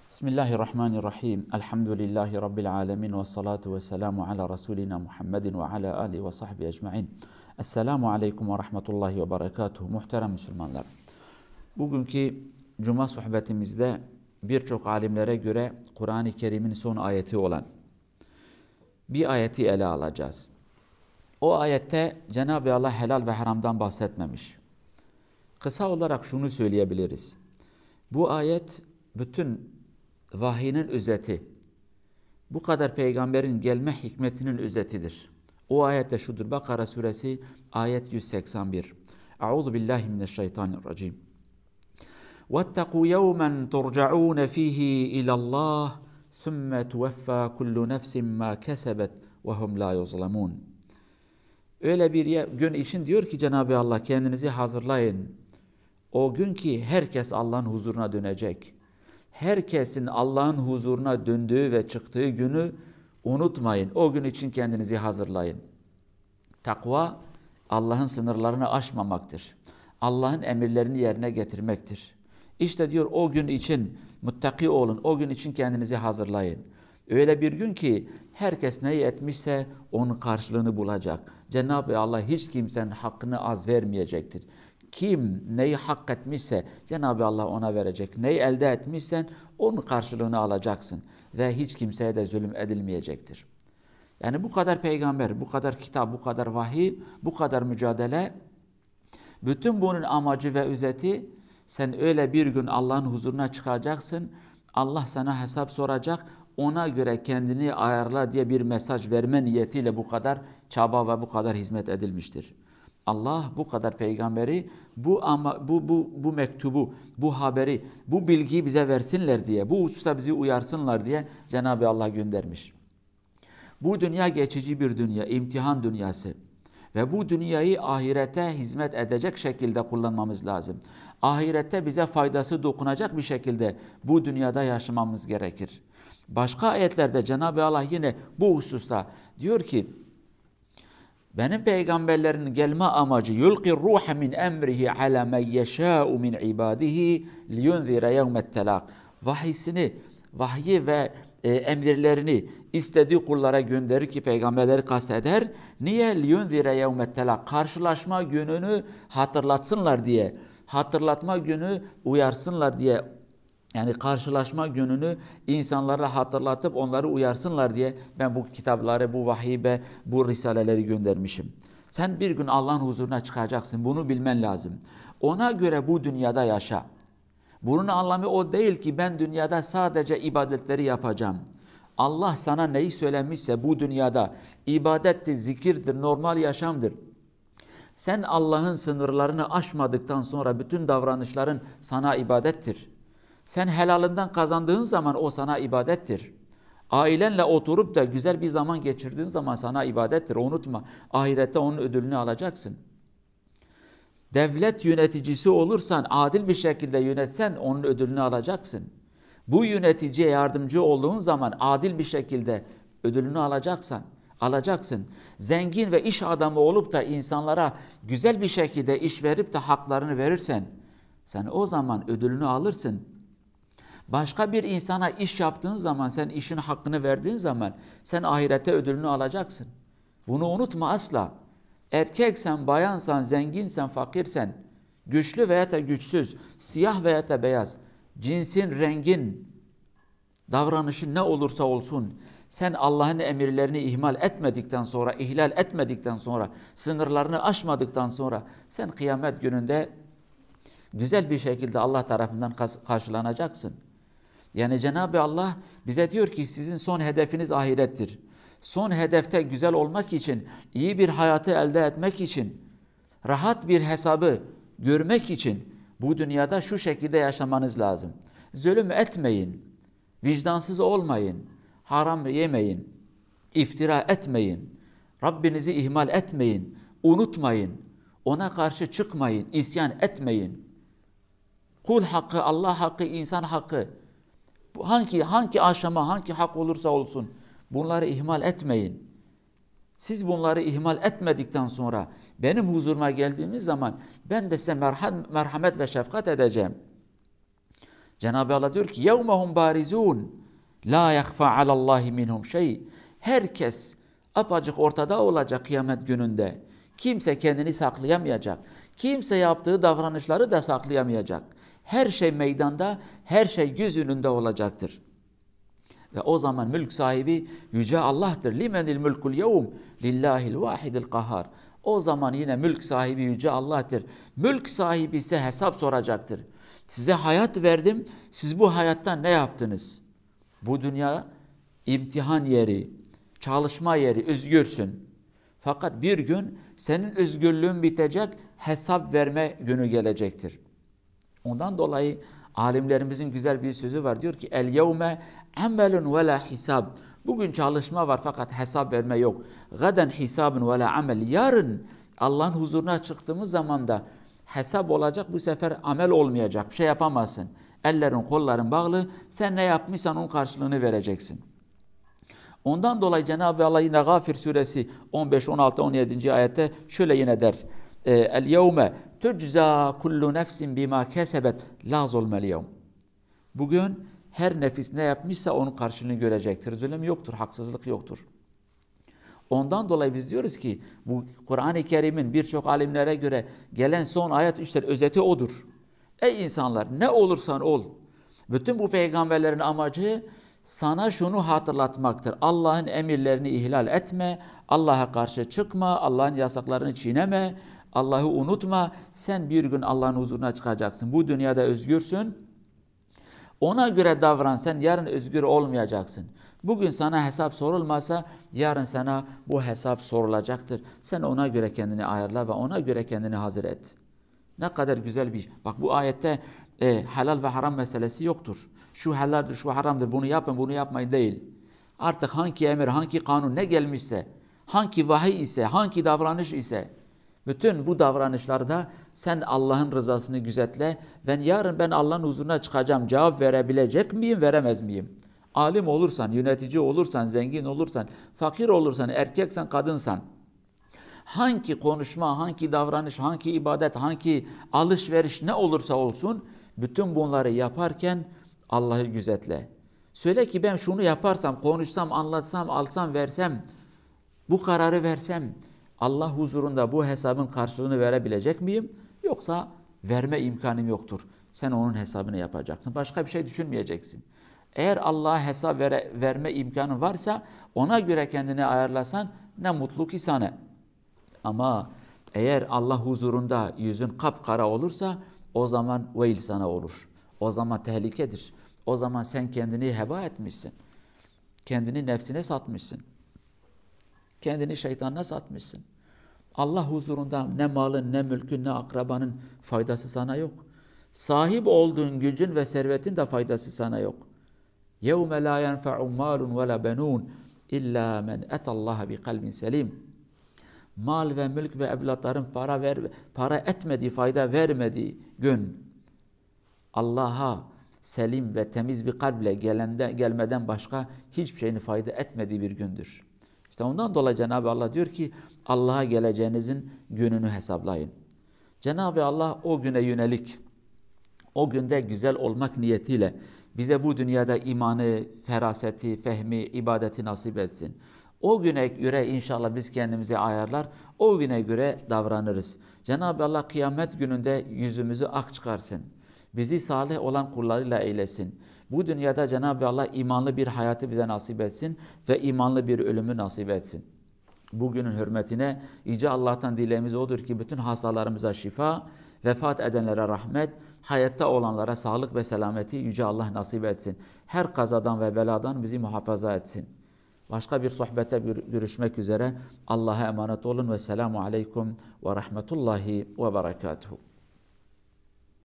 Bismillahirrahmanirrahim. Elhamdülillahi Rabbil alemin ve salatu ve selamu ala Resulina Muhammedin ve ala alihi ve sahbihi ecma'in. Esselamu aleyküm ve rahmetullahi ve berekatuhu. Muhterem Müslümanlar. Bugünkü Cuma sohbetimizde birçok alimlere göre Kur'an-ı Kerim'in son ayeti olan bir ayeti ele alacağız. O ayette Cenab-ı Allah helal ve haramdan bahsetmemiş. Kısa olarak şunu söyleyebiliriz. Bu ayet bütün vahiyinin özeti. Bu kadar peygamberin gelme hikmetinin özetidir. O ayette şudur. Bakara suresi ayet 181. Euzu billahi mineşşeytanirracim. وَاتَّقُوا يَوْمًا تُرْجَعُونَ ف۪يهِ اِلَى اللّٰهِ ثُمَّ تُوَفَّى كُلُّ نَفْسٍ مَا كَسَبَتْ وَهُمْ لَا يُظْلَمُونَ. Öyle bir gün için diyor ki Cenab-ı Allah, kendinizi hazırlayın. O gün ki herkes Allah'ın huzuruna dönecek. Herkesin Allah'ın huzuruna döndüğü ve çıktığı günü unutmayın. O gün için kendinizi hazırlayın. Takva, Allah'ın sınırlarını aşmamaktır. Allah'ın emirlerini yerine getirmektir. İşte diyor o gün için muttaki olun. O gün için kendinizi hazırlayın. Öyle bir gün ki herkes neyi etmişse onun karşılığını bulacak. Cenab-ı Allah hiç kimsenin hakkını az vermeyecektir. Kim neyi hak etmişse Cenab-ı Allah ona verecek. Neyi elde etmişsen onun karşılığını alacaksın. Ve hiç kimseye de zulüm edilmeyecektir. Yani bu kadar peygamber, bu kadar kitap, bu kadar vahiy, bu kadar mücadele, bütün bunun amacı ve özeti, sen öyle bir gün Allah'ın huzuruna çıkacaksın. Allah sana hesap soracak. Ona göre kendini ayarla diye bir mesaj verme niyetiyle bu kadar çaba ve bu kadar hizmet edilmiştir. Allah bu kadar peygamberi, bu mektubu, bu haberi, bu bilgiyi bize versinler diye, bu hususta bizi uyarsınlar diye Cenab-ı Allah göndermiş. Bu dünya geçici bir dünya, imtihan dünyası. Ve bu dünyayı ahirete hizmet edecek şekilde kullanmamız lazım. Ahirette bize faydası dokunacak bir şekilde bu dünyada yaşamamız gerekir. Başka ayetlerde Cenab-ı Allah yine bu hususta diyor ki, benim peygamberlerin gelme amacı yulqi ruha min emrihi ala men yeşâ'u min ibadihi liyunzira yevmet telak. Vahyi ve emirlerini istediği kullara gönderir ki peygamberleri kasteder. Niye? Liyunzira yevmet telak. Karşılaşma gününü hatırlatsınlar diye. Hatırlatma günü uyarsınlar diye. Yani karşılaşma gününü insanlara hatırlatıp onları uyarsınlar diye ben bu kitapları, bu vahiy ve bu risaleleri göndermişim. Sen bir gün Allah'ın huzuruna çıkacaksın. Bunu bilmen lazım. Ona göre bu dünyada yaşa. Bunun anlamı o değil ki ben dünyada sadece ibadetleri yapacağım. Allah sana neyi söylemişse bu dünyada ibadettir, zikirdir, normal yaşamdır. Sen Allah'ın sınırlarını aşmadıktan sonra bütün davranışların sana ibadettir. Sen helalından kazandığın zaman o sana ibadettir. Ailenle oturup da güzel bir zaman geçirdiğin zaman sana ibadettir. Unutma, ahirette onun ödülünü alacaksın. Devlet yöneticisi olursan, adil bir şekilde yönetsen onun ödülünü alacaksın. Bu yöneticiye yardımcı olduğun zaman adil bir şekilde ödülünü alacaksın. Zengin ve iş adamı olup da insanlara güzel bir şekilde iş verip de haklarını verirsen, sen o zaman ödülünü alırsın. Başka bir insana iş yaptığın zaman, sen işin hakkını verdiğin zaman sen ahirette ödülünü alacaksın. Bunu unutma asla. Erkeksen, bayansan, zenginsen, fakirsen, güçlü veya da güçsüz, siyah veya da beyaz, cinsin, rengin, davranışın ne olursa olsun, sen Allah'ın emirlerini ihlal etmedikten sonra, sınırlarını aşmadıktan sonra sen kıyamet gününde güzel bir şekilde Allah tarafından karşılanacaksın. Yani Cenab-ı Allah bize diyor ki sizin son hedefiniz ahirettir. Son hedefte güzel olmak için, iyi bir hayatı elde etmek için, rahat bir hesabı görmek için bu dünyada şu şekilde yaşamanız lazım. Zulüm etmeyin, vicdansız olmayın, haram yemeyin, iftira etmeyin, Rabbinizi ihmal etmeyin, unutmayın, ona karşı çıkmayın, isyan etmeyin. Kul hakkı, Allah hakkı, insan hakkı, hangi aşama, hangi hak olursa olsun bunları ihmal etmeyin. Siz bunları ihmal etmedikten sonra benim huzuruma geldiğiniz zaman ben de size merhamet ve şefkat edeceğim. Cenab-ı Allah diyor ki يَوْمَهُمْ بَارِزُونَ لَا يَخْفَى عَلَى اللّٰهِ مِنْهُمْ şey. Herkes apacık ortada olacak kıyamet gününde. Kimse kendini saklayamayacak. Kimse yaptığı davranışları da saklayamayacak. Her şey meydanda, her şey göz önünde olacaktır. Ve o zaman mülk sahibi Yüce Allah'tır. Limenil mülkul yevm lillahil vahidil kahhar. O zaman yine mülk sahibi Yüce Allah'tır. Mülk sahibi ise hesap soracaktır. Size hayat verdim, siz bu hayattan ne yaptınız? Bu dünya imtihan yeri, çalışma yeri, özgürsün. Fakat bir gün senin özgürlüğün bitecek, hesap verme günü gelecektir. Ondan dolayı alimlerimizin güzel bir sözü var. Diyor ki el yevme amelun ve la hisab. Bugün çalışma var fakat hesap verme yok. Gaden hisabun ve la amel. Yarın Allah'ın huzuruna çıktığımız zaman da hesap olacak. Bu sefer amel olmayacak. Bir şey yapamazsın. Ellerin kolların bağlı. Sen ne yapmışsan onun karşılığını vereceksin. Ondan dolayı Cenab-ı Allah yine Gafir suresi 15, 16, 17. ayette şöyle yine der. El yevme tucza kullu nefsin bima kesebet la zulmel yevm. Bugün her nefis ne yapmışsa onun karşılığını görecektir. Zulüm yoktur, haksızlık yoktur. Ondan dolayı biz diyoruz ki bu Kur'an-ı Kerim'in birçok alimlere göre gelen son ayet işte özeti odur. Ey insanlar ne olursan ol. Bütün bu peygamberlerin amacı sana şunu hatırlatmaktır. Allah'ın emirlerini ihlal etme, Allah'a karşı çıkma, Allah'ın yasaklarını çiğneme, Allah'ı unutma. Sen bir gün Allah'ın huzuruna çıkacaksın. Bu dünyada özgürsün. Ona göre davran. Sen yarın özgür olmayacaksın. Bugün sana hesap sorulmazsa yarın sana bu hesap sorulacaktır. Sen ona göre kendini ayarla ve ona göre kendini hazır et. Ne kadar güzel bir... Bak bu ayette helal ve haram meselesi yoktur. Şu helaldir, şu haramdır, bunu yapın, bunu yapmayın değil. Artık hangi emir, hangi kanun ne gelmişse, hangi vahiy ise, hangi davranış ise, bütün bu davranışlarda sen Allah'ın rızasını gözetle. Yarın ben Allah'ın huzuruna çıkacağım. Cevap verebilecek miyim, veremez miyim? Alim olursan, yönetici olursan, zengin olursan, fakir olursan, erkeksen, kadınsan, hangi konuşma, hangi davranış, hangi ibadet, hangi alışveriş ne olursa olsun, bütün bunları yaparken Allah'ı gözetle. Söyle ki ben şunu yaparsam, konuşsam, anlatsam, alsam, versem, bu kararı versem, Allah huzurunda bu hesabın karşılığını verebilecek miyim? Yoksa verme imkanım yoktur. Sen onun hesabını yapacaksın. Başka bir şey düşünmeyeceksin. Eğer Allah'a hesap verme imkanın varsa ona göre kendini ayarlasan ne mutlu ki sana. Ama eğer Allah huzurunda yüzün kapkara olursa o zaman veil sana olur. O zaman tehlikedir. O zaman sen kendini heba etmişsin. Kendini nefsine satmışsın. Kendini şeytanına satmışsın. Allah huzurunda ne malın, ne mülkün, ne akrabanın faydası sana yok. Sahip olduğun gücün ve servetin de faydası sana yok. يَوْمَ لَا يَنْفَعُ مَالٌ وَلَا بَنُونَ اِلَّا مَنْ اَتَى اللّٰهَ بِقَلْبٍ سَلِيمٍ. Mal ve mülk ve evlatların para etmediği, fayda vermediği gün Allah'a selim ve temiz bir kalple gelmeden başka hiçbir şeyin fayda etmediği bir gündür. İşte ondan dolayı Cenab-ı Allah diyor ki Allah'a geleceğinizin gününü hesaplayın. Cenab-ı Allah o güne yönelik, o günde güzel olmak niyetiyle bize bu dünyada imanı, feraseti, fehmi, ibadeti nasip etsin. O güne göre inşallah biz kendimizi ayarlar, o güne göre davranırız. Cenab-ı Allah kıyamet gününde yüzümüzü ak çıkarsın. Bizi salih olan kullarıyla eylesin. Bu dünyada Cenab-ı Allah imanlı bir hayatı bize nasip etsin ve imanlı bir ölümü nasip etsin. Bugünün hürmetine Yüce Allah'tan dileğimiz odur ki bütün hastalarımıza şifa, vefat edenlere rahmet, hayatta olanlara sağlık ve selameti Yüce Allah nasip etsin. Her kazadan ve beladan bizi muhafaza etsin. Başka bir sohbette görüşmek üzere. Allah'a emanet olun ve selamu aleyküm ve rahmetullahi ve berekatuhu.